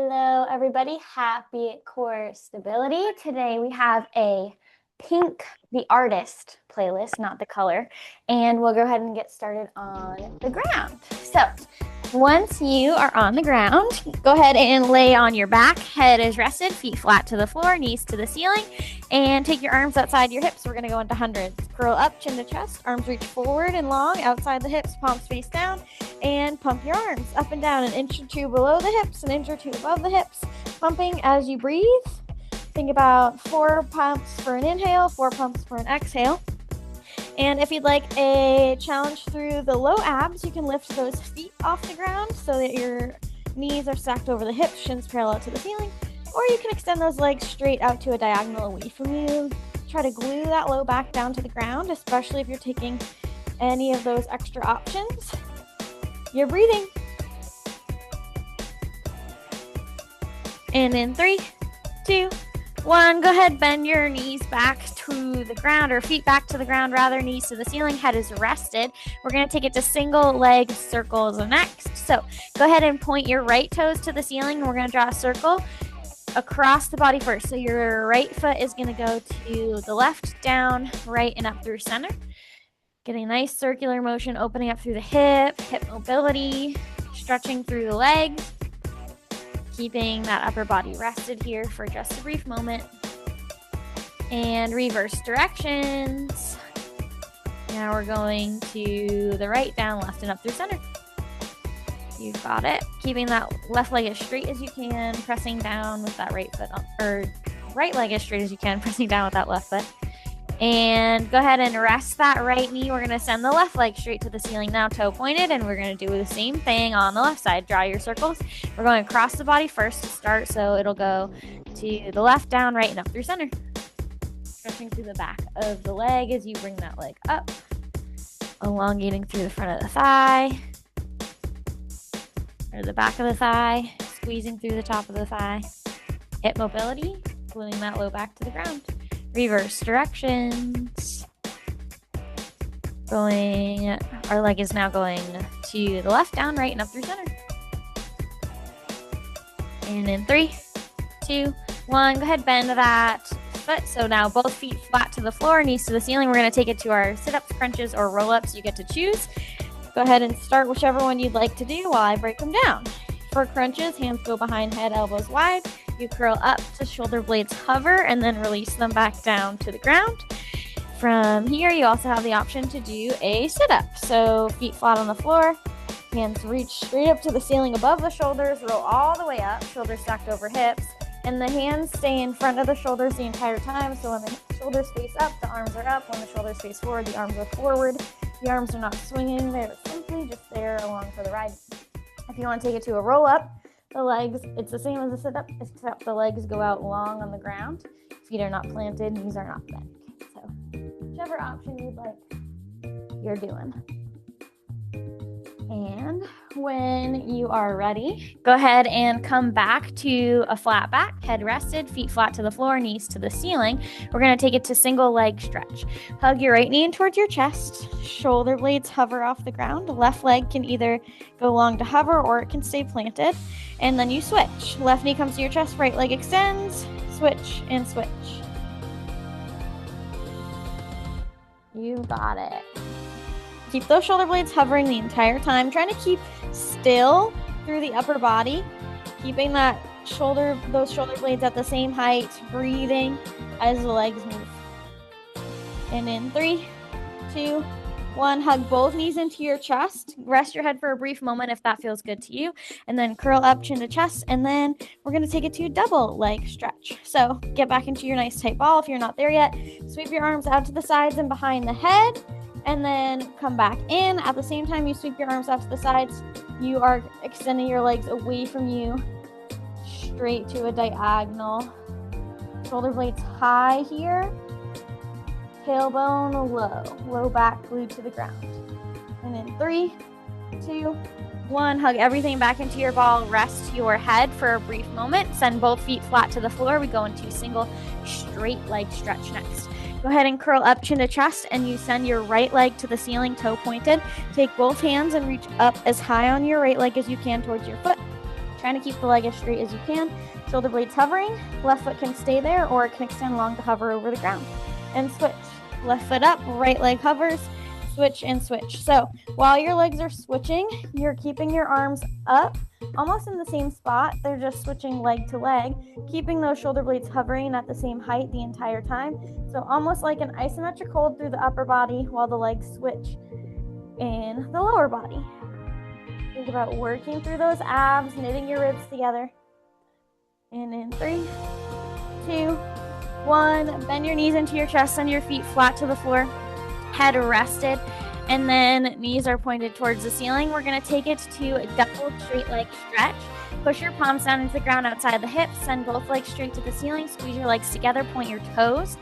Hello, everybody. Happy core stability. Today we have a pink, the artist playlist, not the color, and we'll go ahead and get started on the ground. So once you are on the ground, go ahead and lay on your back. Head is rested, feet flat to the floor, knees to the ceiling, and take your arms outside your hips. We're going to go into hundreds. Curl up, chin to chest, arms reach forward and long, outside the hips, palms face down, and pump your arms up and down, an inch or two below the hips, an inch or two above the hips, pumping as you breathe. Think about 4 pumps for an inhale, 4 pumps for an exhale. And if you'd like a challenge through the low abs, you can lift those feet off the ground so that your knees are stacked over the hips, shins parallel to the ceiling, or you can extend those legs straight out to a diagonal away from you. Try to glue that low back down to the ground, especially if you're taking any of those extra options. You're breathing. And in 3, 2, 1, go ahead, bend your knees back to the ground, or feet back to the ground rather, knees to the ceiling, head is rested. We're going to take it to single leg circles next. So go ahead and point your right toes to the ceiling, and we're going to draw a circle across the body first. So your right foot is going to go to the left, down, right, and up through center. Getting a nice circular motion, opening up through the hip mobility, stretching through the legs, keeping that upper body rested here for just a brief moment. And reverse directions. Now we're going to the right, down, left, and up through center. You've got it. Keeping that left leg as straight as you can, pressing down with that right foot, or right leg as straight as you can, pressing down with that left foot. And go ahead and rest that right knee. We're going to send the left leg straight to the ceiling now, toe pointed, and we're going to do the same thing on the left side. Draw your circles. We're going across the body first to start, so it'll go to the left, down, right, and up through center. Stretching through the back of the leg as you bring that leg up, elongating through the front of the thigh, or the back of the thigh, squeezing through the top of the thigh. Hip mobility, gluing that low back to the ground. Reverse directions. Our leg is now going to the left, down, right, and up through center. And in 3, 2, 1, go ahead, bend that foot. So now both feet flat to the floor, knees to the ceiling. We're going to take it to our sit-ups, crunches, or roll-ups. You get to choose. Go ahead and start whichever one you'd like to do while I break them down. For crunches, hands go behind head, elbows wide. You curl up to shoulder blades hover and then release them back down to the ground. From here, you also have the option to do a sit-up. So feet flat on the floor, hands reach straight up to the ceiling above the shoulders, roll all the way up, shoulders stacked over hips, and the hands stay in front of the shoulders the entire time. So when the shoulders face up, the arms are up. When the shoulders face forward, the arms are forward. The arms are not swinging, they're simply just there along for the ride. If you want to take it to a roll-up, the legs, it's the same as a sit-up, except the legs go out long on the ground. Feet are not planted, knees are not bent. So whichever option you'd like, you're doing. And when you are ready, go ahead and come back to a flat back, head rested, feet flat to the floor, knees to the ceiling. We're going to take it to single leg stretch. Hug your right knee in towards your chest. Shoulder blades hover off the ground. Left leg can either go long to hover or it can stay planted. And then you switch. Left knee comes to your chest, right leg extends, switch and switch. You got it. Keep those shoulder blades hovering the entire time, trying to keep still through the upper body, keeping those shoulder blades at the same height, breathing as the legs move. And in 3, 2, 1, hug both knees into your chest. Rest your head for a brief moment if that feels good to you. And then curl up, chin to chest. And then we're going to take it to double leg stretch. So get back into your nice tight ball if you're not there yet. Sweep your arms out to the sides and behind the head. And then come back in. At the same time you sweep your arms out to the sides, you are extending your legs away from you, straight to a diagonal. Shoulder blades high here. Tailbone low. Low back glued to the ground. And in 3, 2, 1, hug everything back into your ball. Rest your head for a brief moment. Send both feet flat to the floor. We go into single straight leg stretch next. Go ahead and curl up, chin to chest, and you send your right leg to the ceiling, toe pointed. Take both hands and reach up as high on your right leg as you can towards your foot. trying to keep the leg as straight as you can. Shoulder blades hovering. Left foot can stay there, or it can extend long to hover over the ground. And switch. Left foot up, right leg hovers. Switch and switch. So while your legs are switching, you're keeping your arms up, almost in the same spot. They're just switching leg to leg, keeping those shoulder blades hovering at the same height the entire time. So almost like an isometric hold through the upper body while the legs switch in the lower body. Think about working through those abs, knitting your ribs together. And in 3, 2, 1, bend your knees into your chest, send your feet flat to the floor, head rested, and then knees are pointed towards the ceiling. We're going to take it to a double straight leg stretch. Push your palms down into the ground outside the hips, send both legs straight to the ceiling, squeeze your legs together, point your toes.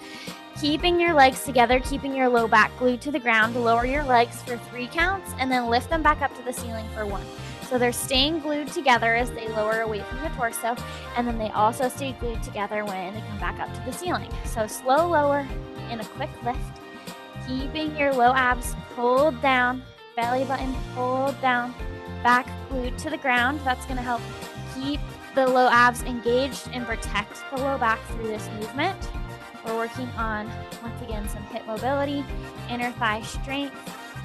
Keeping your legs together, keeping your low back glued to the ground, lower your legs for 3 counts, and then lift them back up to the ceiling for 1. So they're staying glued together as they lower away from the torso, and then they also stay glued together when they come back up to the ceiling. So slow lower and a quick lift. Keeping your low abs pulled down, belly button pulled down, back glued to the ground. That's going to help keep the low abs engaged and protect the low back through this movement. We're working on, once again, some hip mobility, inner thigh strength,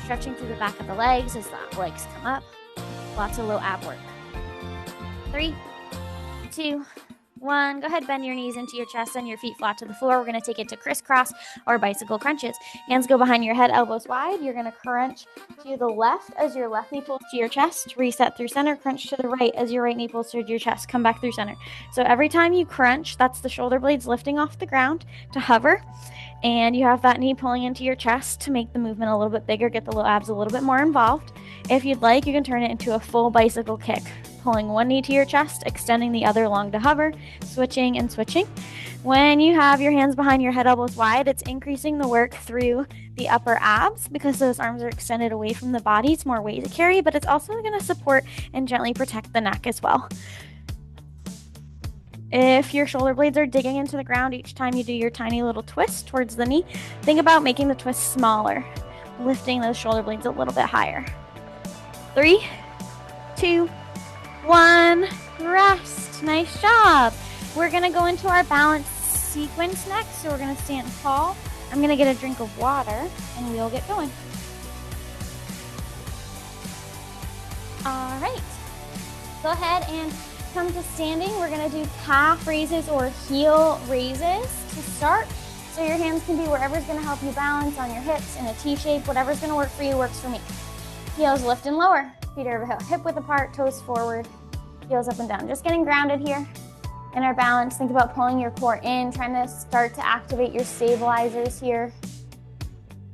stretching through the back of the legs as the legs come up. Lots of low ab work. 3, 2, 1. Go ahead, bend your knees into your chest and your feet flat to the floor. We're going to take it to crisscross or bicycle crunches. Hands go behind your head, elbows wide. You're going to crunch to the left as your left knee pulls to your chest. Reset through center. Crunch to the right as your right knee pulls to your chest. Come back through center. So every time you crunch, that's the shoulder blades lifting off the ground to hover. And you have that knee pulling into your chest to make the movement a little bit bigger, get the low abs a little bit more involved. If you'd like, you can turn it into a full bicycle kick. Pulling one knee to your chest, extending the other long to hover, switching and switching. When you have your hands behind your head, elbows wide, it's increasing the work through the upper abs because those arms are extended away from the body. It's more weight to carry, but it's also going to support and gently protect the neck as well. If your shoulder blades are digging into the ground each time you do your tiny little twist towards the knee, think about making the twist smaller, lifting those shoulder blades a little bit higher. 3, 2, 1, rest. Nice job. We're going to go into our balance sequence next. So we're going to stand tall. I'm going to get a drink of water and we'll get going. All right. Go ahead and come to standing. We're going to do calf raises or heel raises to start. So your hands can be wherever's going to help you balance on your hips in a T shape. Whatever's going to work for you works for me. Heels lift and lower. Feet are hip width apart, toes forward, heels up and down. Just getting grounded here in our balance. Think about pulling your core in, trying to start to activate your stabilizers here.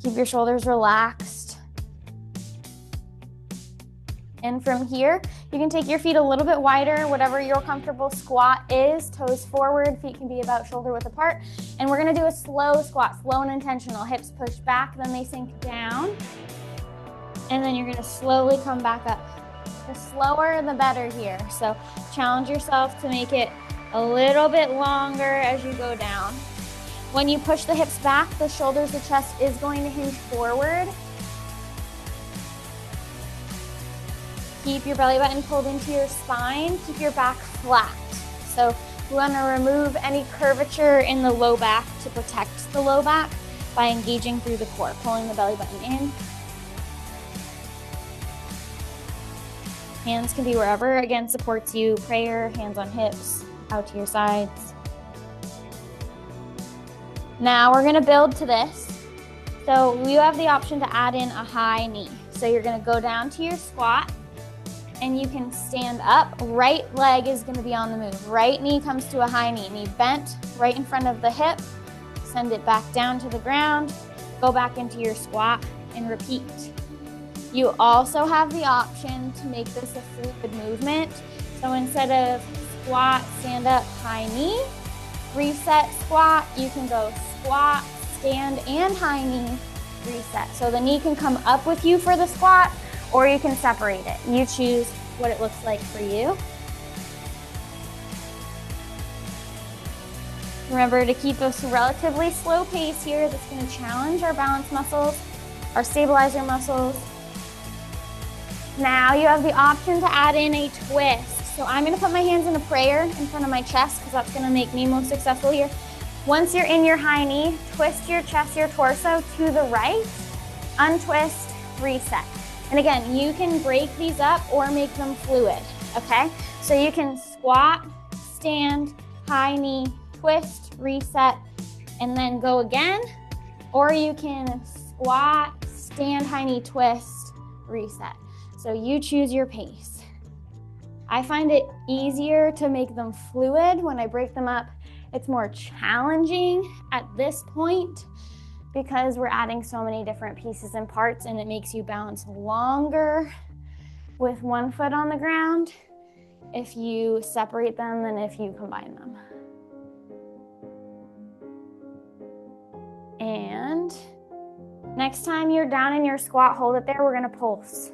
Keep your shoulders relaxed. And from here, you can take your feet a little bit wider, whatever your comfortable squat is. Toes forward, feet can be about shoulder width apart. And we're gonna do a slow squat, slow and intentional. Hips push back, then they sink down. And then you're gonna slowly come back up. The slower, the better here. So challenge yourself to make it a little bit longer as you go down. When you push the hips back, the shoulders, the chest is going to hinge forward. Keep your belly button pulled into your spine. Keep your back flat. So we want to remove any curvature in the low back to protect the low back by engaging through the core, pulling the belly button in. Hands can be wherever, again, supports you. Prayer, hands on hips, out to your sides. Now we're gonna build to this. So you have the option to add in a high knee. So you're gonna go down to your squat and you can stand up. Right leg is gonna be on the move. Right knee comes to a high knee. Knee bent right in front of the hip. Send it back down to the ground. Go back into your squat and repeat. You also have the option to make this a fluid movement. So instead of squat, stand up, high knee, reset, squat, you can go squat, stand, and high knee, reset. So the knee can come up with you for the squat, or you can separate it. You choose what it looks like for you. Remember to keep a relatively slow pace here. That's going to challenge our balance muscles, our stabilizer muscles. Now you have the option to add in a twist. So I'm gonna put my hands in a prayer in front of my chest because that's gonna make me most successful here. Once you're in your high knee, twist your chest, your torso to the right, untwist, reset. And again, you can break these up or make them fluid, okay? So you can squat, stand, high knee, twist, reset, and then go again. Or you can squat, stand, high knee, twist, reset. So you choose your pace. I find it easier to make them fluid when I break them up. It's more challenging at this point because we're adding so many different pieces and parts, and it makes you balance longer with one foot on the ground if you separate them than if you combine them. And next time you're down in your squat, hold it there, we're gonna pulse.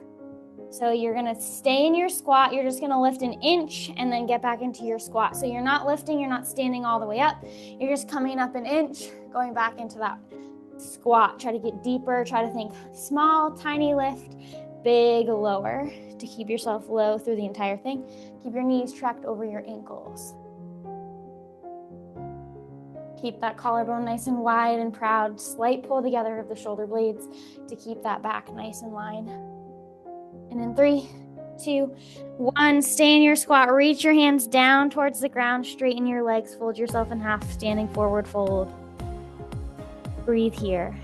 So you're gonna stay in your squat, you're just gonna lift an inch and then get back into your squat. So you're not lifting, you're not standing all the way up, you're just coming up an inch, going back into that squat. Try to get deeper, try to think small, tiny lift, big lower to keep yourself low through the entire thing. Keep your knees tracked over your ankles. Keep that collarbone nice and wide and proud. Slight pull together of the shoulder blades to keep that back nice and lined. And in 3, 2, 1, stay in your squat. Reach your hands down towards the ground. Straighten your legs. Fold yourself in half. Standing forward fold. Breathe here.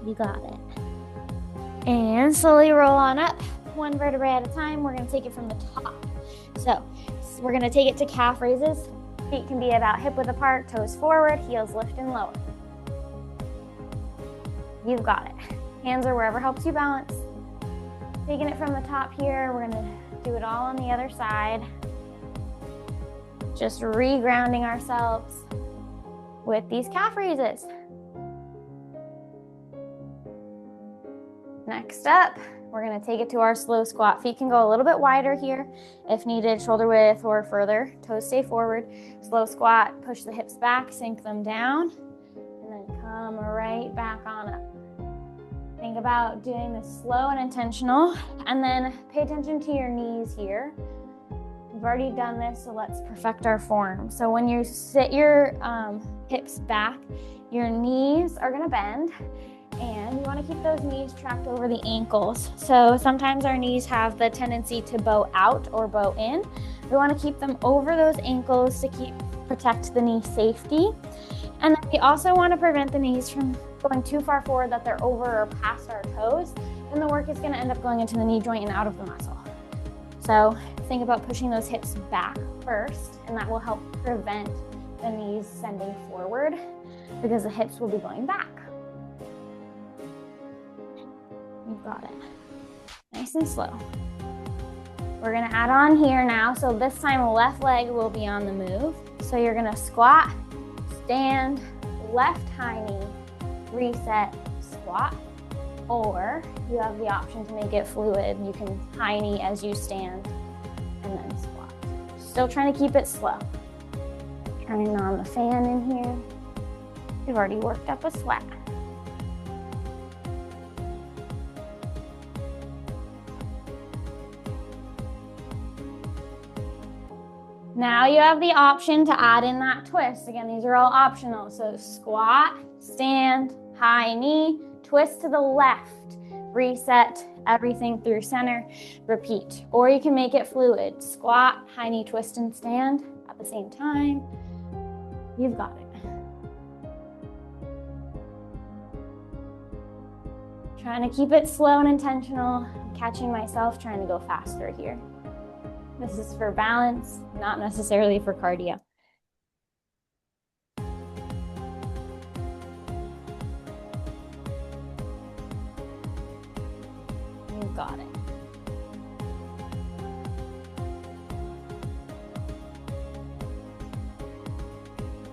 You got it. And slowly roll on up. One vertebrae at a time. We're going to take it from the top. So we're going to take it to calf raises. Feet can be about hip width apart. Toes forward. Heels lift and lower. You've got it. Hands are wherever helps you balance. Taking it from the top here, we're gonna do it all on the other side. Just re-grounding ourselves with these calf raises. Next up, we're gonna take it to our slow squat. Feet can go a little bit wider here if needed, shoulder width or further. Toes stay forward. Slow squat, push the hips back, sink them down, and then come right back on up. Think about doing this slow and intentional, and then pay attention to your knees here. We've already done this, so let's perfect our form. So when you sit your hips back, your knees are gonna bend, and you wanna keep those knees tracked over the ankles. So sometimes our knees have the tendency to bow out or bow in. We wanna keep them over those ankles to protect the knee safety. And then we also wanna prevent the knees from going too far forward that they're over or past our toes, then the work is going to end up going into the knee joint and out of the muscle. So think about pushing those hips back first, and that will help prevent the knees sending forward because the hips will be going back. You've got it. Nice and slow. We're going to add on here now. So this time left leg will be on the move. So you're going to squat, stand, left high knee, reset, squat, or you have the option to make it fluid. You can high knee as you stand and then squat. Still trying to keep it slow. Turning on the fan in here. We've already worked up a sweat. Now you have the option to add in that twist. Again, these are all optional. So squat, stand, high knee, twist to the left, reset, everything through center, repeat. Or you can make it fluid. Squat, high knee, twist and stand at the same time. You've got it. Trying to keep it slow and intentional. I'm catching myself trying to go faster here. This is for balance, not necessarily for cardio. You've got it.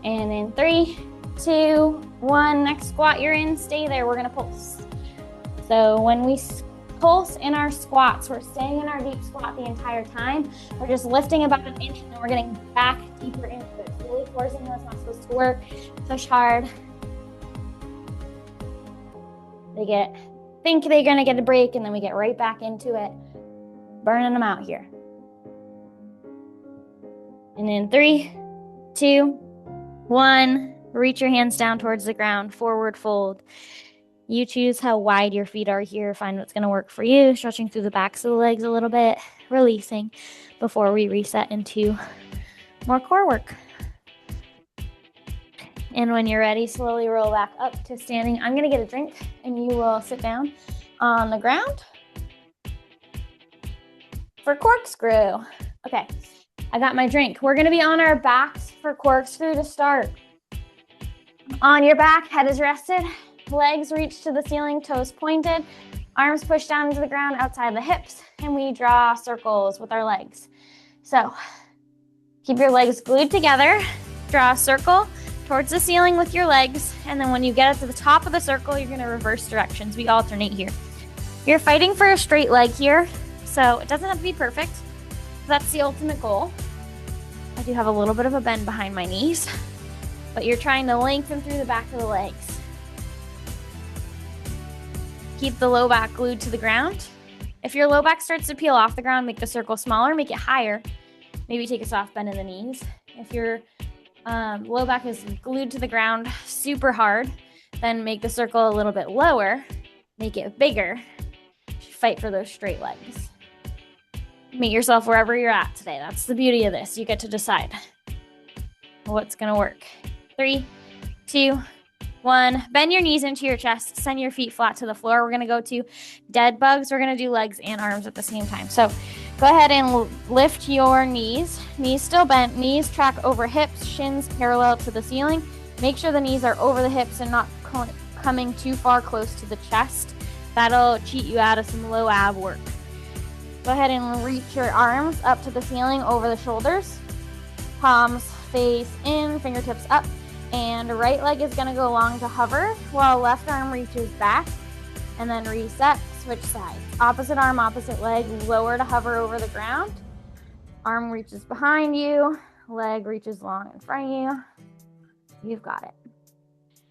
And in 3, 2, 1, next squat you're in, stay there, we're gonna pulse. So when we pulse in our squats, we're staying in our deep squat the entire time. We're just lifting about an inch and then we're getting back deeper into it. Really forcing those muscles to work, push hard. Think they're gonna get a break and then we get right back into it. Burning them out here. And in 3, 2, 1, reach your hands down towards the ground, forward fold. You choose how wide your feet are here. Find what's going to work for you. Stretching through the backs of the legs a little bit, releasing before we reset into more core work. And when you're ready, slowly roll back up to standing. I'm going to get a drink and you will sit down on the ground for corkscrew. Okay, I got my drink. We're going to be on our backs for corkscrew to start. On your back, head is rested, legs reach to the ceiling, toes pointed, arms push down into the ground outside the hips, and we draw circles with our legs. So keep your legs glued together, draw a circle towards the ceiling with your legs, and then when you get to the top of the circle, you're going to reverse directions. We alternate here. You're fighting for a straight leg here, so it doesn't have to be perfect. That's the ultimate goal. I do have a little bit of a bend behind my knees, but you're trying to lengthen through the back of the legs. Keep the low back glued to the ground. If your low back starts to peel off the ground, make the circle smaller, make it higher. Maybe take a soft bend in the knees. If your low back is glued to the ground super hard, then make the circle a little bit lower, make it bigger. Fight for those straight legs. Meet yourself wherever you're at today. That's the beauty of this. You get to decide what's going to work. 3, 2, 1. Bend your knees into your chest. Send your feet flat to the floor. We're going to go to dead bugs. We're going to do legs and arms at the same time. So go ahead and lift your knees. Knees still bent. Knees track over hips. Shins parallel to the ceiling. Make sure the knees are over the hips and not coming too far close to the chest. That'll cheat you out of some low ab work. Go ahead and reach your arms up to the ceiling over the shoulders. Palms face in, fingertips up. And right leg is going to go long to hover while left arm reaches back. And then reset, switch sides. Opposite arm, opposite leg, lower to hover over the ground. Arm reaches behind you. Leg reaches long in front of you. You've got it.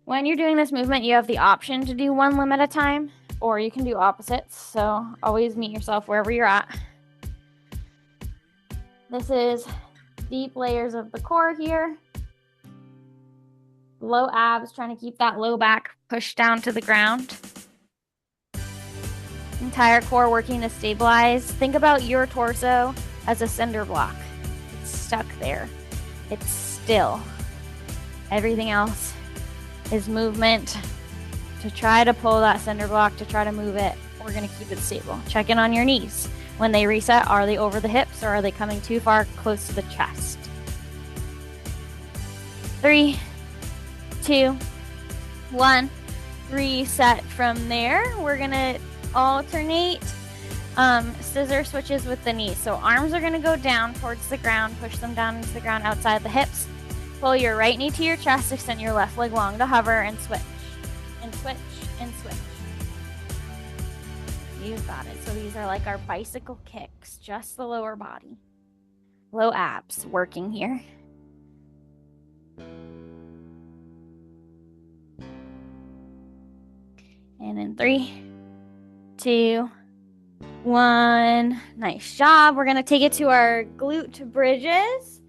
When you're doing this movement, you have the option to do one limb at a time, or you can do opposites. So always meet yourself wherever you're at. This is deep layers of the core here. Low abs, trying to keep that low back pushed down to the ground. Entire core working to stabilize. Think about your torso as a cinder block. It's stuck there. It's still. Everything else is movement to try to pull that cinder block, to try to move it. We're going to keep it stable. Check in on your knees. When they reset, are they over the hips or are they coming too far close to the chest? 3, 2, 1. Reset from there. We're going to alternate scissor switches with the knees. So arms are going to go down towards the ground. Push them down into the ground outside the hips. Pull your right knee to your chest. Extend your left leg long to hover and switch. And switch and switch. You've got it. So these are like our bicycle kicks, just the lower body. Low abs working here. And in 3, 2, 1. Nice job. We're going to take it to our glute bridges.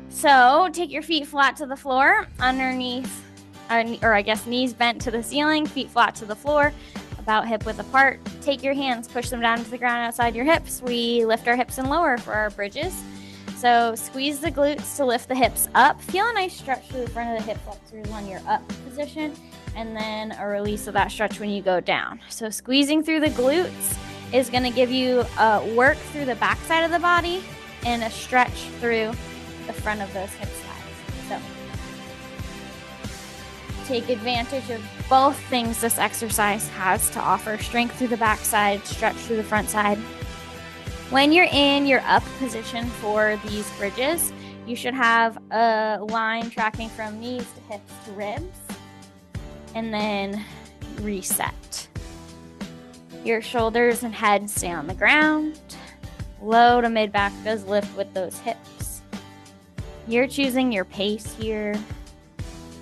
So take your feet flat to the floor, underneath, or I guess knees bent to the ceiling, feet flat to the floor, about hip width apart. Take your hands, push them down to the ground outside your hips. We lift our hips and lower for our bridges. So squeeze the glutes to lift the hips up. Feel a nice stretch through the front of the hip flexors on your up position, and then a release of that stretch when you go down. So squeezing through the glutes is going to give you a work through the back side of the body and a stretch through the front of those hip sides. So take advantage of both things this exercise has to offer. Strength through the back side, stretch through the front side. When you're in your up position for these bridges, you should have a line tracking from knees to hips to ribs, and then reset. Your shoulders and head stay on the ground. Low to mid back does lift with those hips. You're choosing your pace here.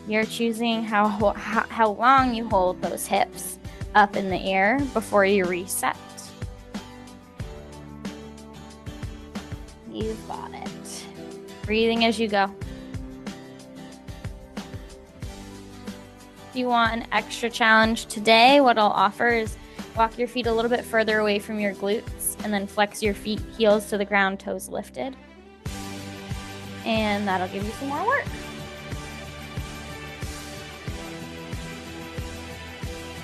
You're choosing how long you hold those hips up in the air before you reset. You've got it. Breathing as you go. If you want an extra challenge today, what I'll offer is walk your feet a little bit further away from your glutes and then flex your feet, heels to the ground, toes lifted. And that'll give you some more work.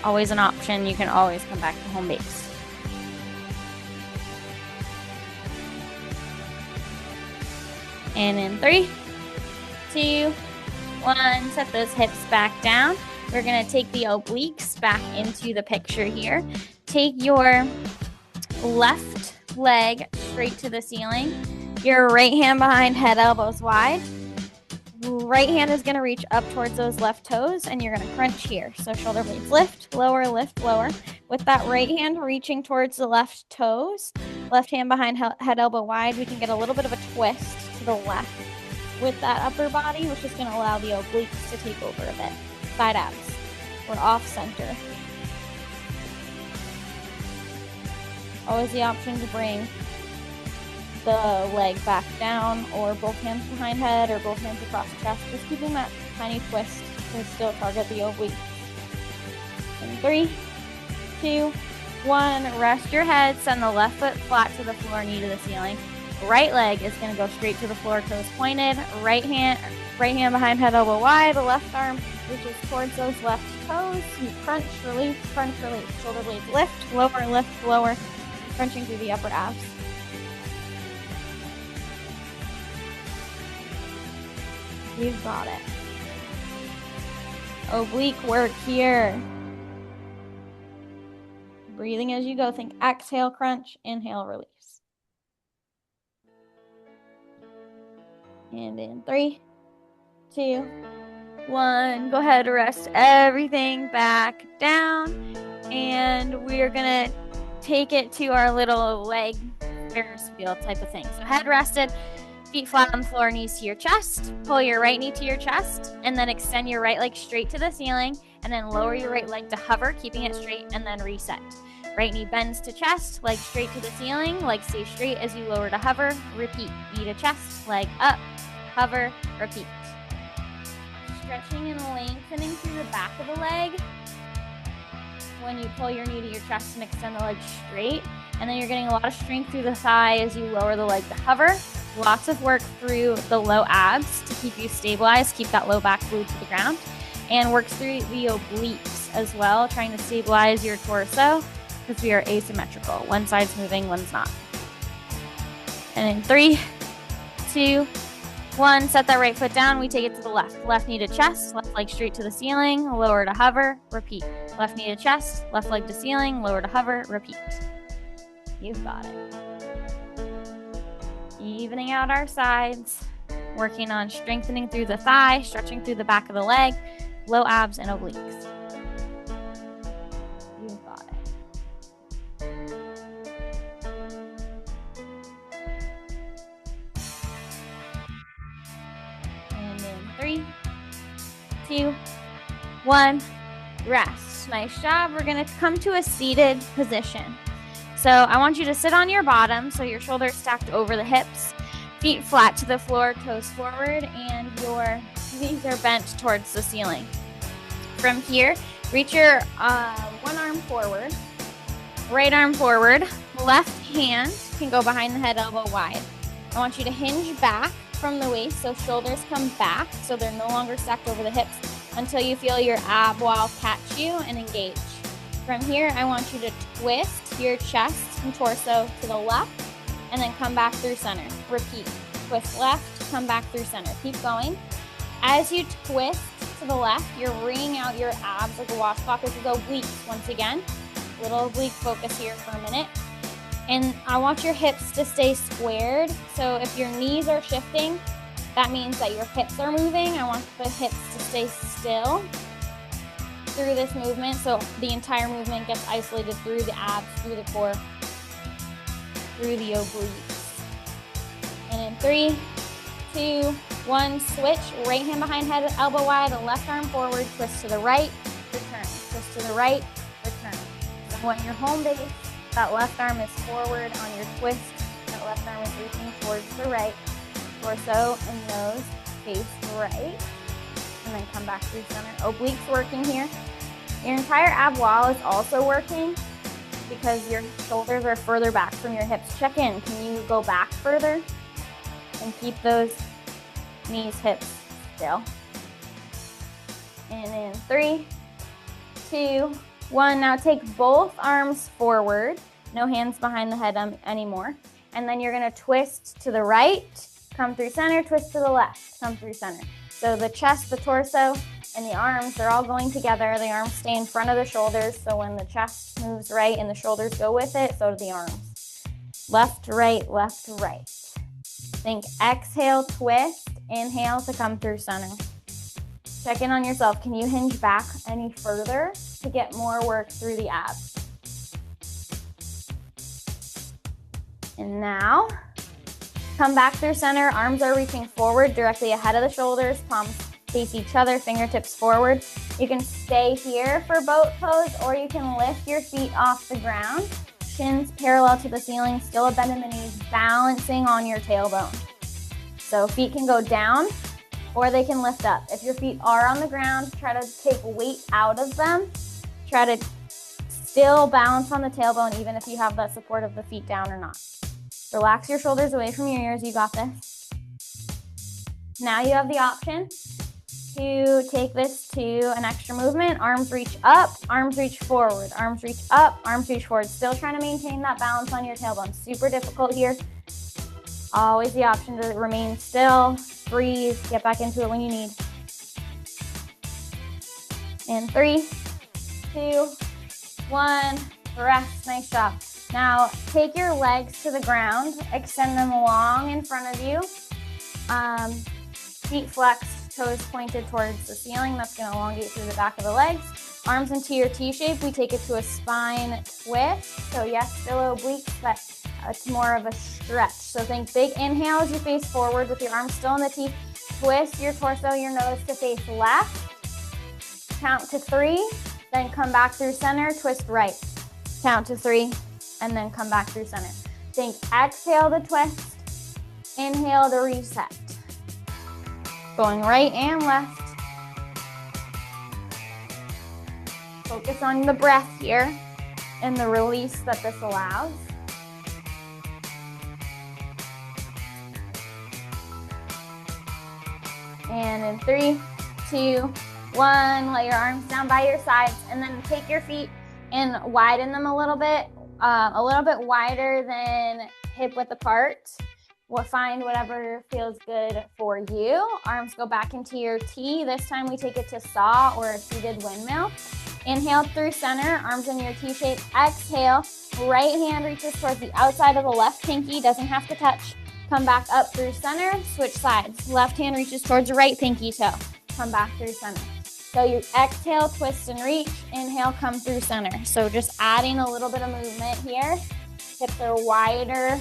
Always an option. You can always come back to home base. And in 3, 2, 1, set those hips back down. We're going to take the obliques back into the picture here. Take your left leg straight to the ceiling. Your right hand behind head, elbows wide. Right hand is going to reach up towards those left toes, and you're going to crunch here. So shoulder blades lift, lower, lift, lower. With that right hand reaching towards the left toes, left hand behind head, elbow wide, we can get a little bit of a twist to the left with that upper body, which is going to allow the obliques to take over a bit. Side abs. We're off center. Always the option to bring the leg back down, or both hands behind head, or both hands across the chest. Just keeping that tiny twist to still target the oblique. In 3, 2, 1, rest your head. Send the left foot flat to the floor, knee to the ceiling. Right leg is going to go straight to the floor, toes pointed. Right hand behind head, elbow wide. The left arm reaches towards those left toes. You crunch, release, crunch, release. Shoulder blades lift, lower, crunching through the upper abs. You've got it. Oblique work here. Breathing as you go. Think exhale, crunch, inhale, release. And in 3, 2, 1. Go ahead, rest everything back down. And we're going to take it to our little leg Ferris wheel type of thing. So head rested, feet flat on the floor, knees to your chest. Pull your right knee to your chest, and then extend your right leg straight to the ceiling, and then lower your right leg to hover, keeping it straight, and then reset. Right knee bends to chest, leg straight to the ceiling, leg stays straight as you lower to hover, repeat. Knee to chest, leg up, hover, repeat. Stretching and lengthening through the back of the leg when you pull your knee to your chest and extend the leg straight. And then you're getting a lot of strength through the thigh as you lower the leg to hover. Lots of work through the low abs to keep you stabilized, keep that low back glued to the ground. And works through the obliques as well, trying to stabilize your torso because we are asymmetrical. One side's moving, one's not. And in 3, 2, 1, set that right foot down. We take it to the left. Left knee to chest, left leg straight to the ceiling, lower to hover, repeat. Left knee to chest, left leg to ceiling, lower to hover, repeat. You've got it. Evening out our sides, working on strengthening through the thigh, stretching through the back of the leg, low abs and obliques. You've got it. And in 3, 2, 1, rest. Nice job. We're going to come to a seated position. So I want you to sit on your bottom, so your shoulders stacked over the hips, feet flat to the floor, toes forward, and your knees are bent towards the ceiling. From here, reach your one arm forward, right arm forward, left hand can go behind the head, elbow wide. I want you to hinge back from the waist, so shoulders come back, so they're no longer stacked over the hips, until you feel your ab wall catch you and engage. From here, I want you to twist your chest and torso to the left, and then come back through center. Repeat. Twist left, come back through center. Keep going. As you twist to the left, you're wringing out your abs like a washcloth. This is obliques once again. Little oblique focus here for a minute. And I want your hips to stay squared. So if your knees are shifting, that means that your hips are moving. I want the hips to stay still through this movement, so the entire movement gets isolated through the abs, through the core, through the obliques. And in 3, 2, 1, switch. Right hand behind head, elbow wide, left arm forward, twist to the right, return. Twist to the right, return. So when you're home base, that left arm is forward on your twist, that left arm is chest reaching towards the right, torso and nose face right, and then come back through center. Obliques working here. Your entire ab wall is also working because your shoulders are further back from your hips. Check in. Can you go back further? And keep those knees, hips still. And in 3, 2, 1. Now take both arms forward. No hands behind the head anymore. And then you're gonna twist to the right, come through center, twist to the left, come through center. So the chest, the torso, and the arms, they're all going together. The arms stay in front of the shoulders, so when the chest moves right and the shoulders go with it, so do the arms. Left, right, left, right. Think exhale, twist, inhale to come through center. Check in on yourself. Can you hinge back any further to get more work through the abs? And now, come back through center. Arms are reaching forward directly ahead of the shoulders. Palms face each other, fingertips forward. You can stay here for boat pose, or you can lift your feet off the ground. Shins parallel to the ceiling, still a bend in the knees, balancing on your tailbone. So feet can go down or they can lift up. If your feet are on the ground, try to take weight out of them. Try to still balance on the tailbone even if you have that support of the feet down or not. Relax your shoulders away from your ears. You got this. Now you have the option to take this to an extra movement. Arms reach up, arms reach forward, arms reach up, arms reach forward. Still trying to maintain that balance on your tailbone. Super difficult here. Always the option to remain still, breathe, get back into it when you need. In 3, 2, 1, rest. Nice job. Now take your legs to the ground, extend them long in front of you. Feet flexed, toes pointed towards the ceiling. That's going to elongate through the back of the legs. Arms into your T shape. We take it to a spine twist. So yes, still obliques, but it's more of a stretch. So think big inhale as you face forward with your arms still in the T. Twist your torso, your nose to face left. Count to 3, then come back through center, twist right. Count to 3, and then come back through center. Think exhale to twist, inhale to reset. Going right and left. Focus on the breath here and the release that this allows. And in 3, 2, 1, let your arms down by your sides, and then take your feet and widen them a little bit wider than hip width apart. Find whatever feels good for you. Arms go back into your T. This time we take it to saw or a seated windmill. Inhale through center, arms in your T shape. Exhale, right hand reaches towards the outside of the left pinky, doesn't have to touch. Come back up through center, switch sides. Left hand reaches towards the right pinky toe. Come back through center. So you exhale, twist and reach. Inhale, come through center. So just adding a little bit of movement here. Hips are wider.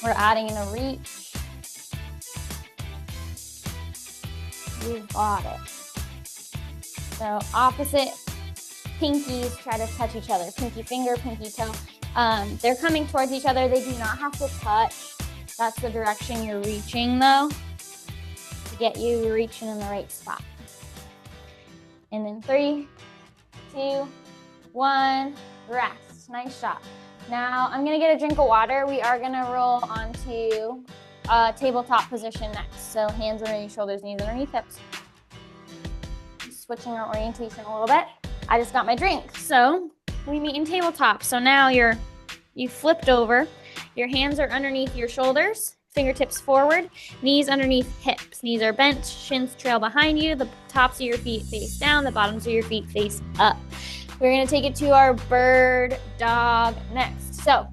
We're adding in a reach. We've got it. So opposite pinkies try to touch each other. Pinky finger, pinky toe. They're coming towards each other. They do not have to touch. That's the direction you're reaching though, to get you reaching in the right spot. And in 3, 2, 1, rest. Nice shot. Now I'm gonna get a drink of water. We are gonna roll onto tabletop position next. So hands underneath shoulders, knees underneath hips. Switching our orientation a little bit. I just got my drink. So we meet in tabletop. So now you flipped over. Your hands are underneath your shoulders, fingertips forward, knees underneath hips. Knees are bent, shins trail behind you. The tops of your feet face down, the bottoms of your feet face up. We're gonna take it to our bird dog next. So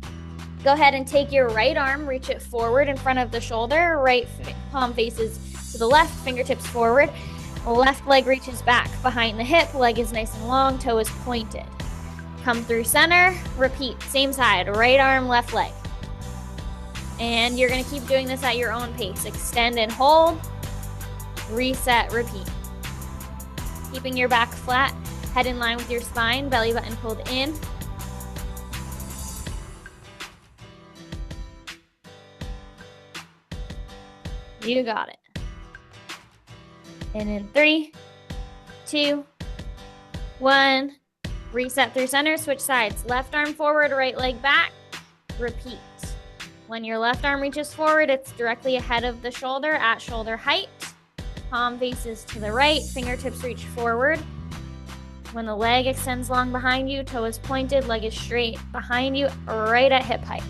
go ahead and take your right arm, reach it forward in front of the shoulder. Right palm faces to the left, fingertips forward. Left leg reaches back behind the hip. Leg is nice and long, toe is pointed. Come through center, repeat, same side, right arm, left leg. And you're gonna keep doing this at your own pace. Extend and hold, reset, repeat. Keeping your back flat, head in line with your spine, belly button pulled in. You got it. And in 3, 2, 1, reset through center, switch sides. Left arm forward, right leg back. Repeat. When your left arm reaches forward, it's directly ahead of the shoulder at shoulder height. Palm faces to the right, fingertips reach forward. When the leg extends long behind you, toe is pointed, leg is straight behind you, right at hip height.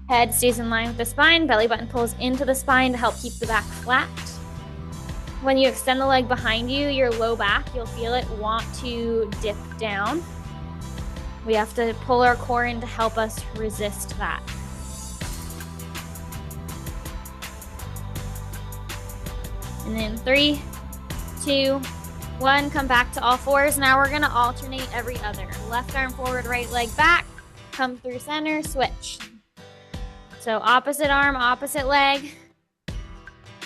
Head stays in line with the spine, belly button pulls into the spine to help keep the back flat. When you extend the leg behind you, your low back, you'll feel it want to dip down. We have to pull our core in to help us resist that. And then 3, 2, 1, come back to all fours. Now we're gonna alternate every other. Left arm forward, right leg back, come through center, switch. So opposite arm, opposite leg,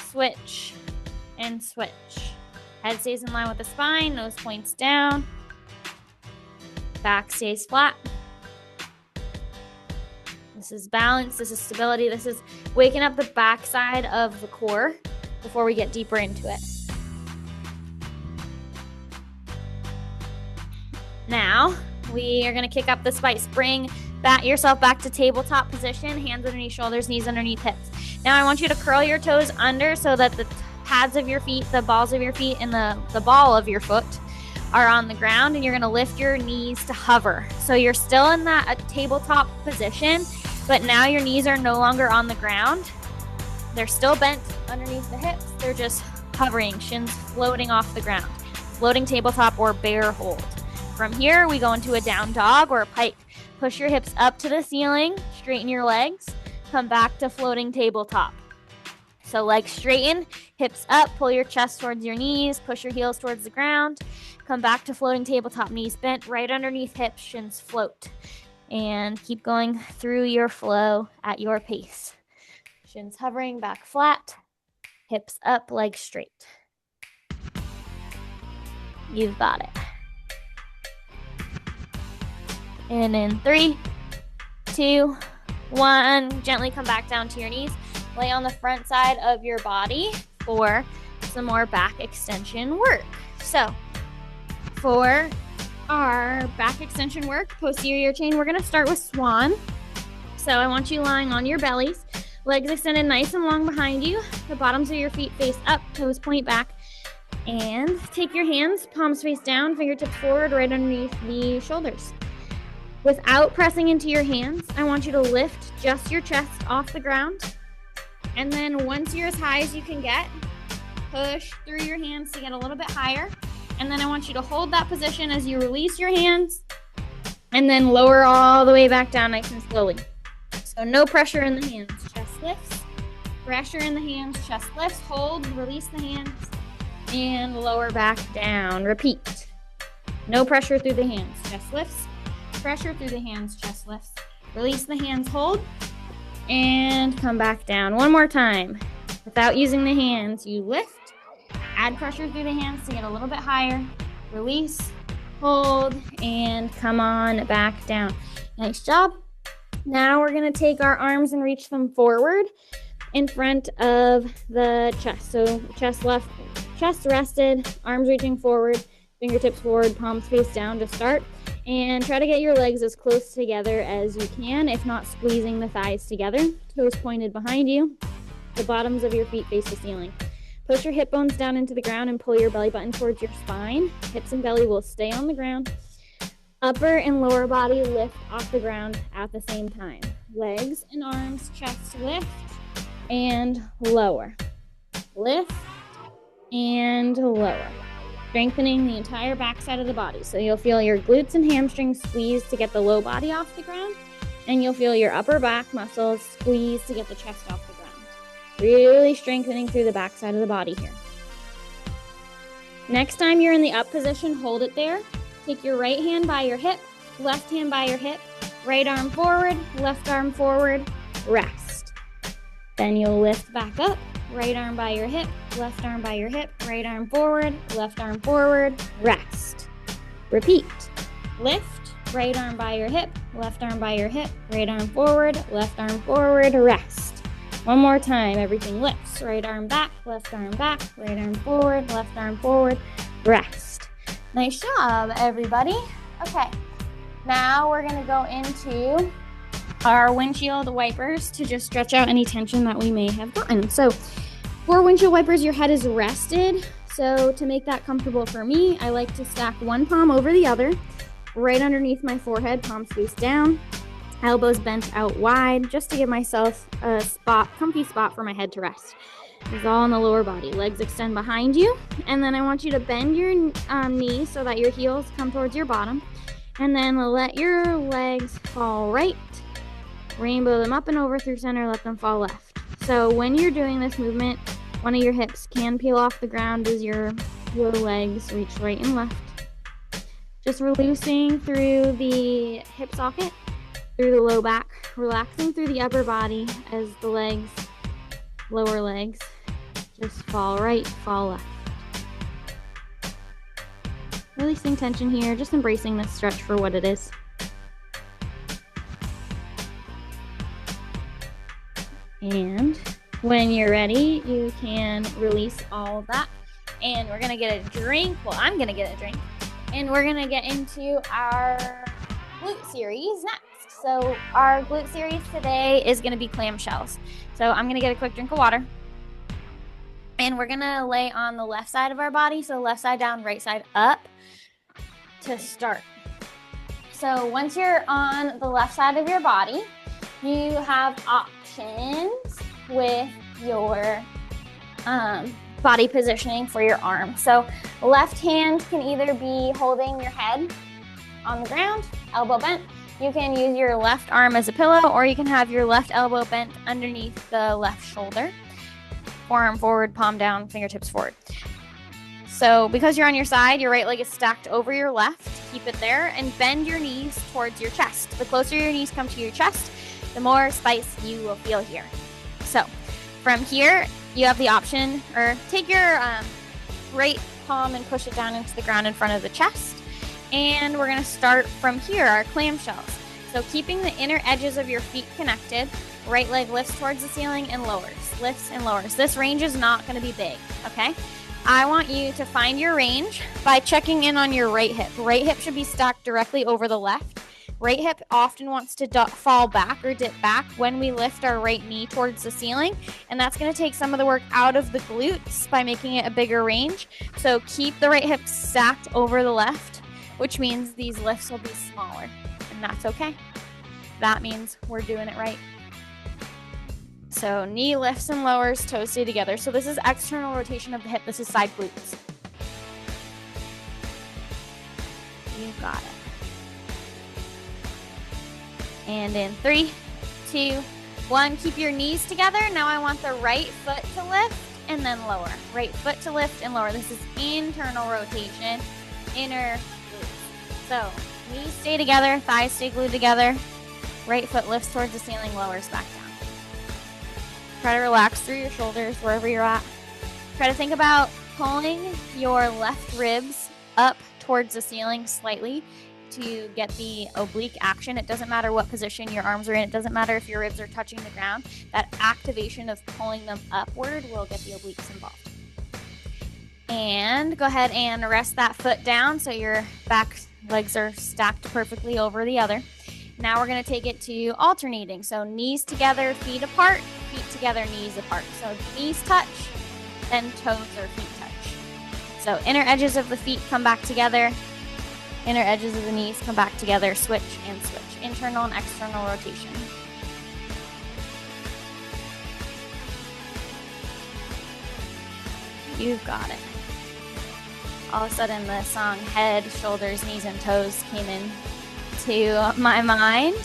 switch and switch. Head stays in line with the spine, nose points down, back stays flat. This is balance, this is stability, this is waking up the back side of the core before we get deeper into it. Now, we are gonna kick up the spice. Bring yourself back to tabletop position, hands underneath shoulders, knees underneath hips. Now I want you to curl your toes under so that the pads of your feet, the balls of your feet, and the ball of your foot are on the ground, and you're gonna lift your knees to hover. So you're still in that tabletop position, but now your knees are no longer on the ground. They're still bent underneath the hips. They're just hovering, shins floating off the ground. Floating tabletop or bear hold. From here, we go into a down dog or a pike. Push your hips up to the ceiling, straighten your legs, come back to floating tabletop. So legs straighten, hips up, pull your chest towards your knees, push your heels towards the ground, come back to floating tabletop, knees bent right underneath hips, shins float. And keep going through your flow at your pace. Shins hovering, back flat, hips up, legs straight. You've got it. And in 3, 2, 1, gently come back down to your knees. Lay on the front side of your body for some more back extension work. So for our back extension work, posterior chain, we're gonna start with swan. So I want you lying on your bellies, legs extended nice and long behind you. The bottoms of your feet face up, toes point back. And take your hands, palms face down, fingertips forward, right underneath the shoulders. Without pressing into your hands, I want you to lift just your chest off the ground. And then once you're as high as you can get, push through your hands to get a little bit higher. And then I want you to hold that position as you release your hands and then lower all the way back down nice and slowly. So no pressure in the hands, chest lifts. Pressure in the hands, chest lifts. Hold, release the hands, and lower back down. Repeat. No pressure through the hands, chest lifts. Pressure through the hands, chest lifts. Release the hands, hold, and come back down. One more time. Without using the hands, you lift, add pressure through the hands to get a little bit higher. Release, hold, and come on back down. Nice job. Now we're gonna take our arms and reach them forward in front of the chest. So chest left, chest rested, arms reaching forward, fingertips forward, palms face down to start. And try to get your legs as close together as you can, if not squeezing the thighs together. Toes pointed behind you. The bottoms of your feet face the ceiling. Push your hip bones down into the ground and pull your belly button towards your spine. Hips and belly will stay on the ground. Upper and lower body lift off the ground at the same time. Legs and arms, chest lift and lower. Lift and lower. Strengthening the entire backside of the body. So you'll feel your glutes and hamstrings squeeze to get the low body off the ground, and you'll feel your upper back muscles squeeze to get the chest off the ground. Really strengthening through the backside of the body here. Next time you're in the up position, hold it there. Take your right hand by your hip, left hand by your hip, right arm forward, left arm forward, rest. Then you'll lift back up. Right arm by your hip, left arm by your hip, right arm forward, rest. Repeat. Lift, right arm by your hip, left arm by your hip, right arm forward, rest. One more time, everything lifts. Right arm back, right arm forward, left arm forward, rest. Nice job, everybody. Okay, now we're gonna go into our windshield wipers to just stretch out any tension that we may have gotten. So for windshield wipers, your head is rested. So to make that comfortable for me, I like to stack one palm over the other, right underneath my forehead, palms face down, elbows bent out wide, just to give myself a comfy spot for my head to rest. This is all in the lower body. Legs extend behind you, and then I want you to bend your knees so that your heels come towards your bottom, and then let your legs fall right, rainbow them up and over through center, let them fall left. So when you're doing this movement, one of your hips can peel off the ground as your legs reach right and left. Just releasing through the hip socket, through the low back, relaxing through the upper body as the legs, lower legs, just fall right, fall left. Releasing tension here, just embracing this stretch for what it is. And when you're ready, you can release all of that. And we're gonna get a drink. Well, I'm gonna get a drink. And we're gonna get into our glute series next. So our glute series today is gonna be clamshells. So I'm gonna get a quick drink of water. And we're gonna lay on the left side of our body. So left side down, right side up to start. So once you're on the left side of your body, you have options with your body positioning for your arm. So left hand can either be holding your head on the ground, elbow bent. You can use your left arm as a pillow, or you can have your left elbow bent underneath the left shoulder. Forearm forward, palm down, fingertips forward. So because you're on your side, your right leg is stacked over your left. Keep it there and bend your knees towards your chest. The closer your knees come to your chest, the more spice you will feel here. So from here, you have the option, or take your right palm and push it down into the ground in front of the chest. And we're gonna start from here, our clamshells. So keeping the inner edges of your feet connected, right leg lifts towards the ceiling and lowers, lifts and lowers. This range is not gonna be big, okay? I want you to find your range by checking in on your right hip. Right hip should be stacked directly over the left. Right hip often wants to fall back or dip back when we lift our right knee towards the ceiling, and that's going to take some of the work out of the glutes by making it a bigger range. So keep the right hip stacked over the left, which means these lifts will be smaller, and that's okay. That means we're doing it right. So knee lifts and lowers, toes stay together. So this is external rotation of the hip. This is side glutes. You got it. And in 3, 2, 1, keep your knees together. Now I want the right foot to lift and then lower. Right foot to lift and lower. This is internal rotation, inner glutes. So knees stay together, thighs stay glued together. Right foot lifts towards the ceiling, lowers back down. Try to relax through your shoulders wherever you're at. Try to think about pulling your left ribs up towards the ceiling slightly to get the oblique action. It doesn't matter what position your arms are in. It doesn't matter if your ribs are touching the ground. That activation of pulling them upward will get the obliques involved. And go ahead and rest that foot down so your back legs are stacked perfectly over the other. Now we're going to take it to alternating. So knees together, feet apart, feet together, knees apart. So knees touch, then toes or feet touch. So inner edges of the feet come back together. Inner edges of the knees come back together, switch and switch. Internal and external rotation. You've got it. All of a sudden the song head, shoulders, knees, and toes came in to my mind.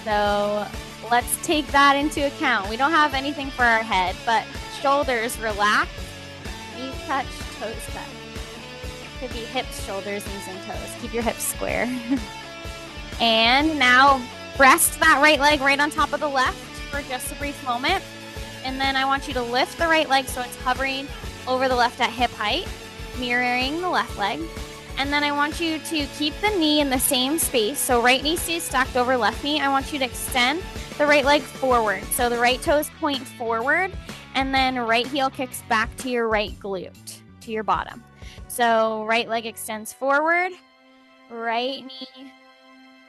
So let's take that into account. We don't have anything for our head, but shoulders relax, knees touch, toes touch. Could be hips, shoulders, knees, and toes. Keep your hips square. And now rest that right leg right on top of the left for just a brief moment. And then I want you to lift the right leg so it's hovering over the left at hip height, mirroring the left leg. And then I want you to keep the knee in the same space. So right knee stays stacked over left knee. I want you to extend the right leg forward. So the right toes point forward, and then right heel kicks back to your right glute, to your bottom. So right leg extends forward, right knee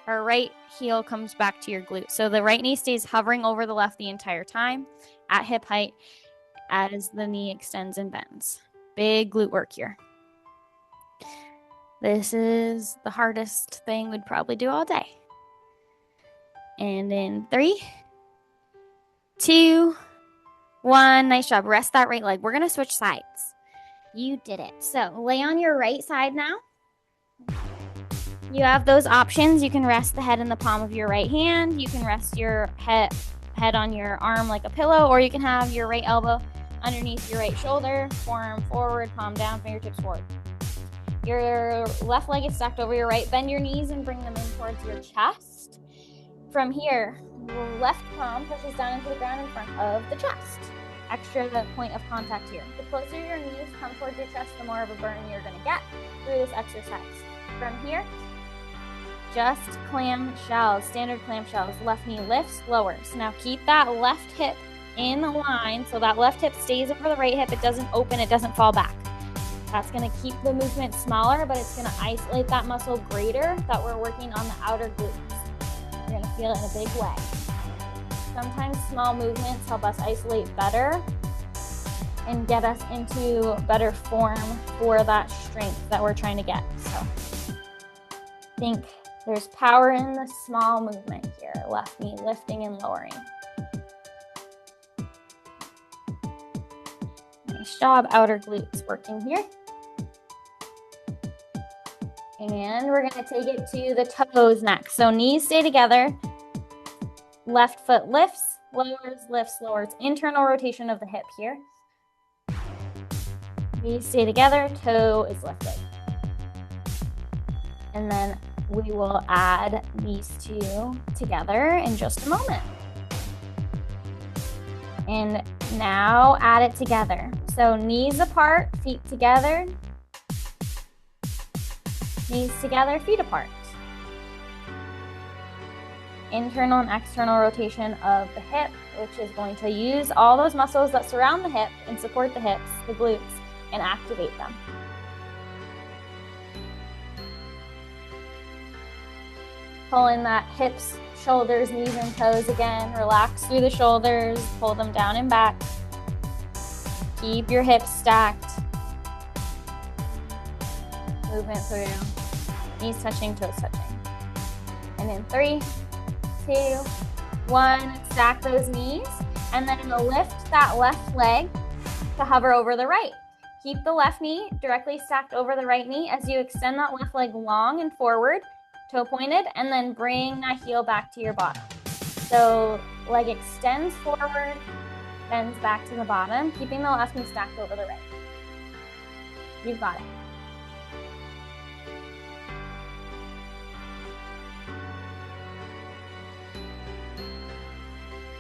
or right heel comes back to your glute. So the right knee stays hovering over the left the entire time at hip height as the knee extends and bends. Big glute work here. This is the hardest thing we'd probably do all day. And in 3, 2, 1. Nice job. Rest that right leg. We're going to switch sides. You did it. So lay on your right side now. You have those options. You can rest the head in the palm of your right hand. You can rest your head on your arm like a pillow, or you can have your right elbow underneath your right shoulder, forearm forward, palm down, fingertips forward. Your left leg is stacked over your right. Bend your knees and bring them in towards your chest. From here, left palm pushes down into the ground in front of the chest. Extra point of contact here. The closer your knees come towards your chest, the more of a burn you're going to get through this exercise. From here, just clam shells, standard clam shells. Left knee lifts, lowers. Now keep that left hip in line so that left hip stays over the right hip. It doesn't open, it doesn't fall back. That's going to keep the movement smaller, but it's going to isolate that muscle greater that we're working on the outer glutes. You're going to feel it in a big way. Sometimes small movements help us isolate better and get us into better form for that strength that we're trying to get. So think there's power in the small movement here. Left knee lifting and lowering. Nice job, outer glutes working here. And we're going to take it to the toes next. So knees stay together. Left foot lifts, lowers, lifts, lowers. Internal rotation of the hip here. Knees stay together, toe is lifted. And then we will add these two together in just a moment. And now add it together. So knees apart, feet together. Knees together, feet apart. Internal and external rotation of the hip, which is going to use all those muscles that surround the hip and support the hips, the glutes, and activate them. Pull in that hips, shoulders, knees, and toes again. Relax through the shoulders, pull them down and back. Keep your hips stacked. Movement through. Knees touching, toes touching. And in 3, 2, 1, stack those knees. And then lift that left leg to hover over the right. Keep the left knee directly stacked over the right knee as you extend that left leg long and forward, toe pointed, and then bring that heel back to your bottom. So leg extends forward, bends back to the bottom, keeping the left knee stacked over the right. You've got it.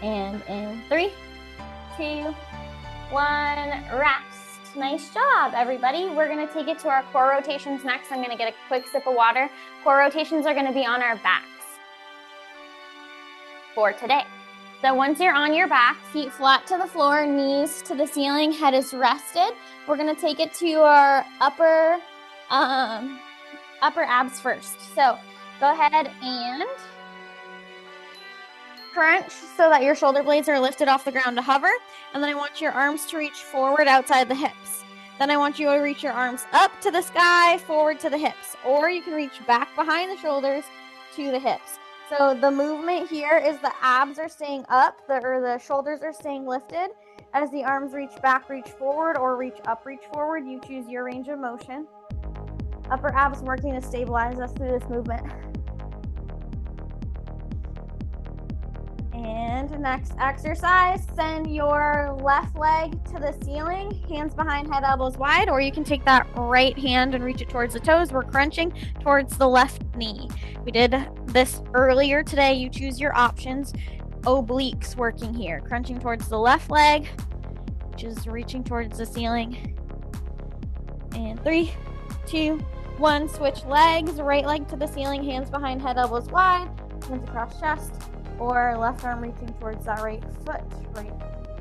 And in 3, 2, 1, rest. Nice job, everybody. We're going to take it to our core rotations next. I'm going to get a quick sip of water. Core rotations are going to be on our backs for today. So once you're on your back, feet flat to the floor, knees to the ceiling, head is rested. We're going to take it to our upper abs first. So go ahead and crunch so that your shoulder blades are lifted off the ground to hover. And then I want your arms to reach forward outside the hips. Then I want you to reach your arms up to the sky, forward to the hips. Or you can reach back behind the shoulders to the hips. So the movement here is the abs are staying up, the shoulders are staying lifted. As the arms reach back, reach forward, or reach up, reach forward. You choose your range of motion. Upper abs working to stabilize us through this movement. And next exercise, send your left leg to the ceiling, hands behind head, elbows wide, or you can take that right hand and reach it towards the toes. We're crunching towards the left knee. We did this earlier today. You choose your options. Obliques working here, crunching towards the left leg, which is reaching towards the ceiling. And 3, 2, 1, switch legs, right leg to the ceiling, hands behind head, elbows wide, hands across chest, or left arm reaching towards that right foot, right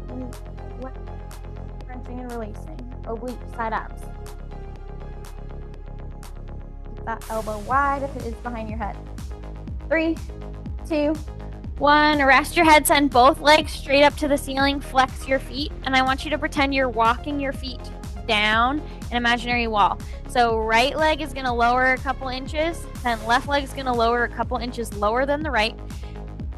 and left, crunching and releasing, oblique side abs. Keep that elbow wide if it is behind your head. 3, 2, 1, rest your head, send both legs straight up to the ceiling, flex your feet, and I want you to pretend you're walking your feet down an imaginary wall. So right leg is going to lower a couple inches, then left leg is going to lower a couple inches lower than the right.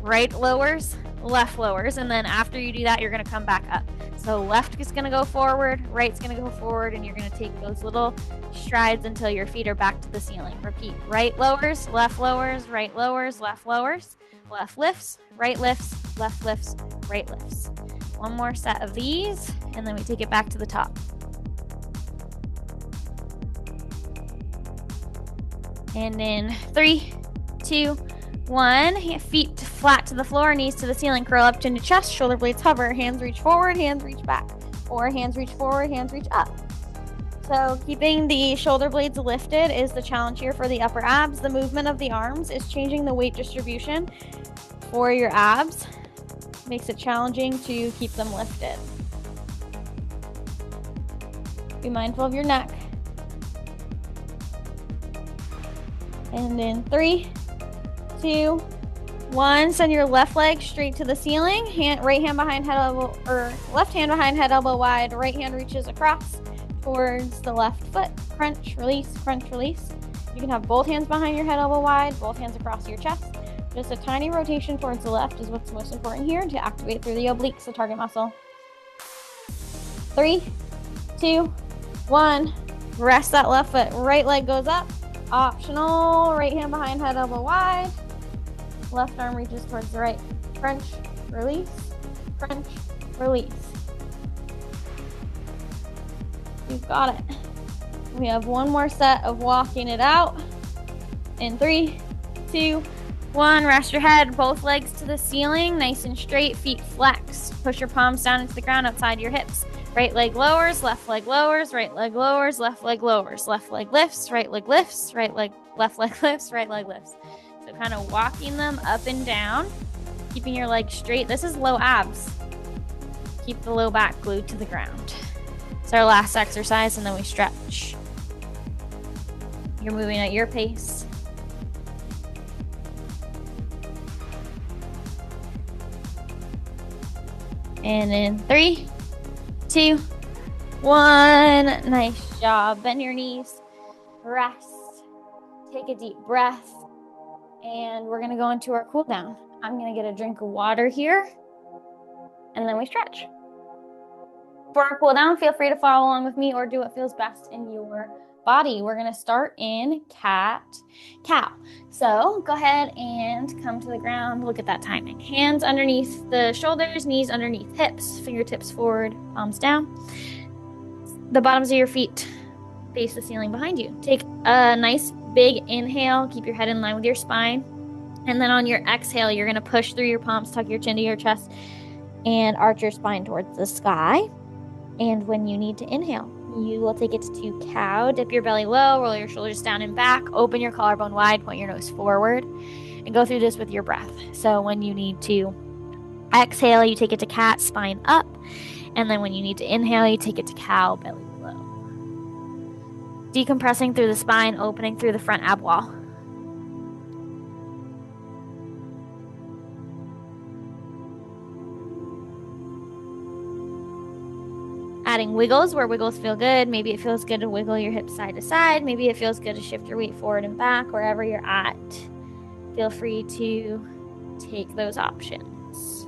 Right lowers, left lowers, and then after you do that, you're going to come back up. So left is going to go forward, right's going to go forward, and you're going to take those little strides until your feet are back to the ceiling. Repeat, right lowers, left lowers, right lowers, left lowers, left lifts, right lifts, right lifts. One more set of these, and then we take it back to the top. And in 3, 2, 1, feet flat to the floor, knees to the ceiling, curl up to your chest, shoulder blades hover, hands reach forward, hands reach back, or hands reach forward, hands reach up. So keeping the shoulder blades lifted is the challenge here for the upper abs. The movement of the arms is changing the weight distribution for your abs. Makes it challenging to keep them lifted. Be mindful of your neck. And in 3, 2, 1, send your left leg straight to the ceiling. Right hand behind head elbow, or left hand behind head elbow wide. Right hand reaches across towards the left foot. Crunch, release, crunch, release. You can have both hands behind your head elbow wide, both hands across your chest. Just a tiny rotation towards the left is what's most important here to activate through the obliques, the target muscle. 3, 2, 1. Rest that left foot. Right leg goes up. Optional, right hand behind head elbow wide. Left arm reaches towards the right. Crunch, release, crunch, release. You've got it. We have one more set of walking it out. In 3, 2, 1, rest your head, both legs to the ceiling, nice and straight, feet flex. Push your palms down into the ground outside your hips. Right leg lowers, left leg lowers, right leg lowers, left leg lowers, left leg lifts, right leg lifts, right leg, left leg lifts, right leg lifts. So kind of walking them up and down, keeping your legs straight. This is low abs. Keep the low back glued to the ground. It's our last exercise, and then we stretch. You're moving at your pace. And in 3, 2, 1. Nice job. Bend your knees. Rest. Take a deep breath. And we're going to go into our cool down. I'm going to get a drink of water here. And then we stretch. For our cool down, feel free to follow along with me or do what feels best in your body. We're going to start in cat, cow. So go ahead and come to the ground. Look at that timing. Hands underneath the shoulders, knees underneath hips, fingertips forward, palms down. The bottoms of your feet face the ceiling behind you. Take a nice big inhale. Keep your head in line with your spine. And then on your exhale, you're going to push through your palms, tuck your chin to your chest, and arch your spine towards the sky. And when you need to inhale, you will take it to cow. Dip your belly low, roll your shoulders down and back, open your collarbone wide, point your nose forward, and go through this with your breath. So when you need to exhale, you take it to cat, spine up. And then when you need to inhale, you take it to cow, belly low. Decompressing through the spine, opening through the front ab wall. Adding wiggles where wiggles feel good. Maybe it feels good to wiggle your hips side to side. Maybe it feels good to shift your weight forward and back, wherever you're at. Feel free to take those options.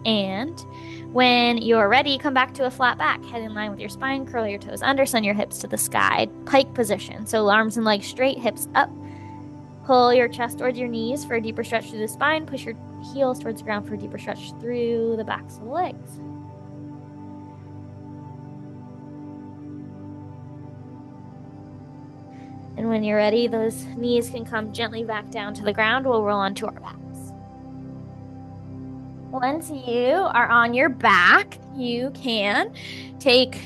And when you're ready, come back to a flat back. Head in line with your spine, curl your toes under, send your hips to the sky. Pike position. So arms and legs straight, hips up. Pull your chest towards your knees for a deeper stretch through the spine. Push your heels towards the ground for a deeper stretch through the backs of the legs. And when you're ready, those knees can come gently back down to the ground. We'll roll onto our backs. Once you are on your back, you can take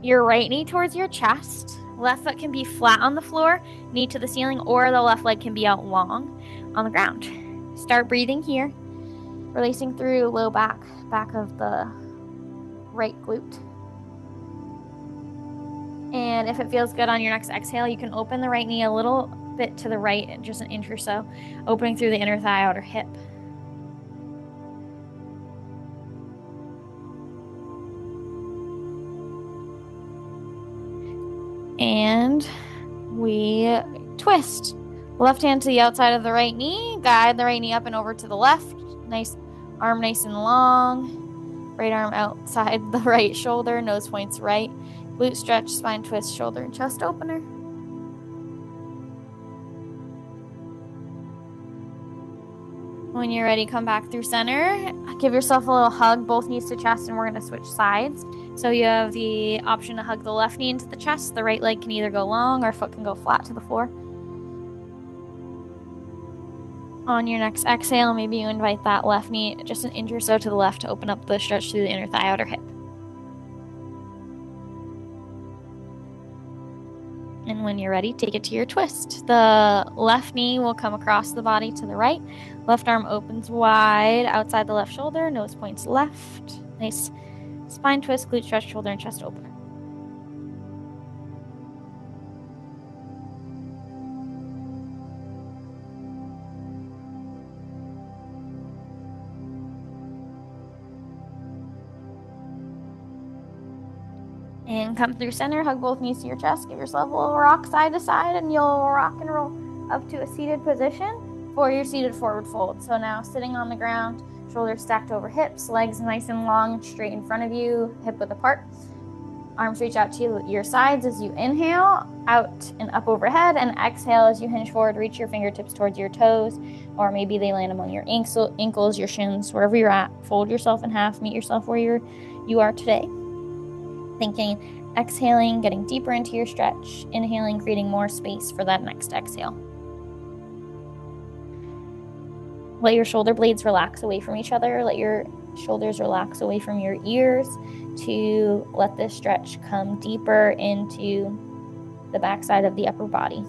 your right knee towards your chest. Left foot can be flat on the floor, knee to the ceiling, or the left leg can be out long on the ground. Start breathing here, releasing through low back of the right glute. And if it feels good on your next exhale, you can open the right knee a little bit to the right, just an inch or so, opening through the inner thigh, outer hip. And we twist. Left hand to the outside of the right knee. Guide the right knee up and over to the left. Nice arm, nice and long. Right arm outside the right shoulder. Nose points right. Glute stretch, spine twist, shoulder and chest opener. When you're ready, come back through center. Give yourself a little hug, both knees to chest, and we're going to switch sides. So you have the option to hug the left knee into the chest. The right leg can either go long or foot can go flat to the floor. On your next exhale, maybe you invite that left knee just an inch or so to the left to open up the stretch through the inner thigh, outer hip. And when you're ready, take it to your twist. The left knee will come across the body to the right. Left arm opens wide outside the left shoulder. Nose points left. Nice spine twist, glute stretch, shoulder and chest opener. And come through center, hug both knees to your chest, give yourself a little rock side to side, and you'll rock and roll up to a seated position for your seated forward fold. So now sitting on the ground, shoulders stacked over hips, legs nice and long, straight in front of you, hip width apart. Arms reach out to your sides as you inhale, out and up overhead, and exhale as you hinge forward, reach your fingertips towards your toes, or maybe they land among your ankles, your shins, wherever you're at. Fold yourself in half, meet yourself where you are today. Thinking, exhaling, getting deeper into your stretch, inhaling, creating more space for that next exhale. Let your shoulder blades relax away from each other. Let your shoulders relax away from your ears to let this stretch come deeper into the backside of the upper body.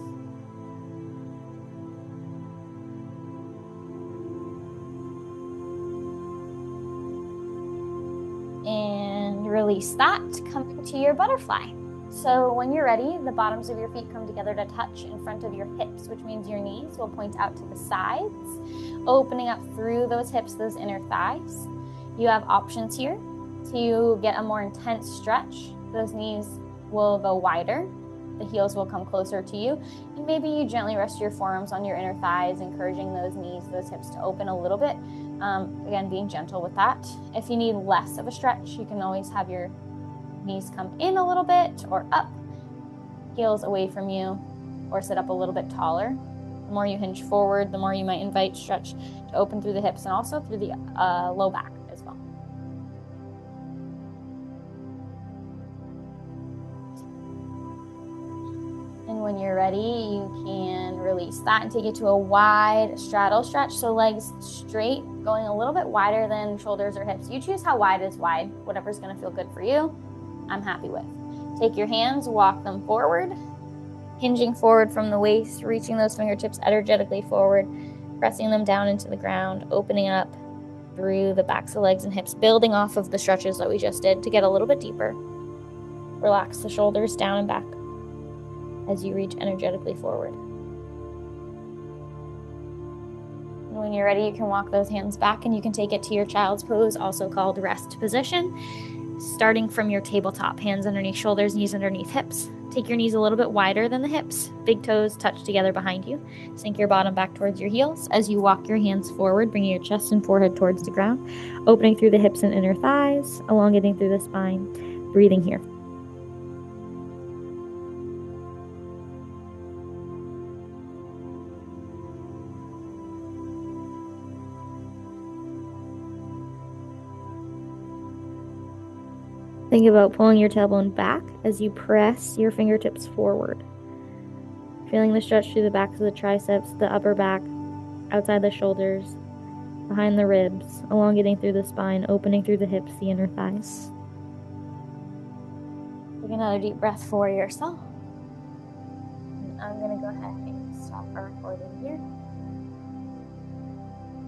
And release that, come to your butterfly. So when you're ready, the bottoms of your feet come together to touch in front of your hips, which means your knees will point out to the sides, opening up through those hips, those inner thighs. You have options here to get a more intense stretch. Those knees will go wider. The heels will come closer to you. And maybe you gently rest your forearms on your inner thighs, encouraging those knees, those hips to open a little bit. Again, being gentle with that. If you need less of a stretch, you can always have your knees come in a little bit or up, heels away from you, or sit up a little bit taller. The more you hinge forward, the more you might invite stretch to open through the hips and also through the low back as well. And when you're ready, you can release that and take it to a wide straddle stretch. So legs straight, going a little bit wider than shoulders or hips. You choose how wide is wide, whatever's going to feel good for you, I'm happy with. Take your hands, walk them forward, hinging forward from the waist, reaching those fingertips energetically forward, pressing them down into the ground, opening up through the backs of legs and hips, building off of the stretches that we just did to get a little bit deeper. Relax the shoulders down and back as you reach energetically forward. And when you're ready, you can walk those hands back and you can take it to your child's pose, also called rest position. Starting from your tabletop, hands underneath shoulders, knees underneath hips. Take your knees a little bit wider than the hips. Big toes touch together behind you. Sink your bottom back towards your heels. As you walk your hands forward, bringing your chest and forehead towards the ground, opening through the hips and inner thighs, elongating through the spine, breathing here. Think about pulling your tailbone back as you press your fingertips forward. Feeling the stretch through the backs of the triceps, the upper back, outside the shoulders, behind the ribs, elongating through the spine, opening through the hips, the inner thighs. Again, another deep breath for yourself. And I'm going to go ahead and stop our recording here.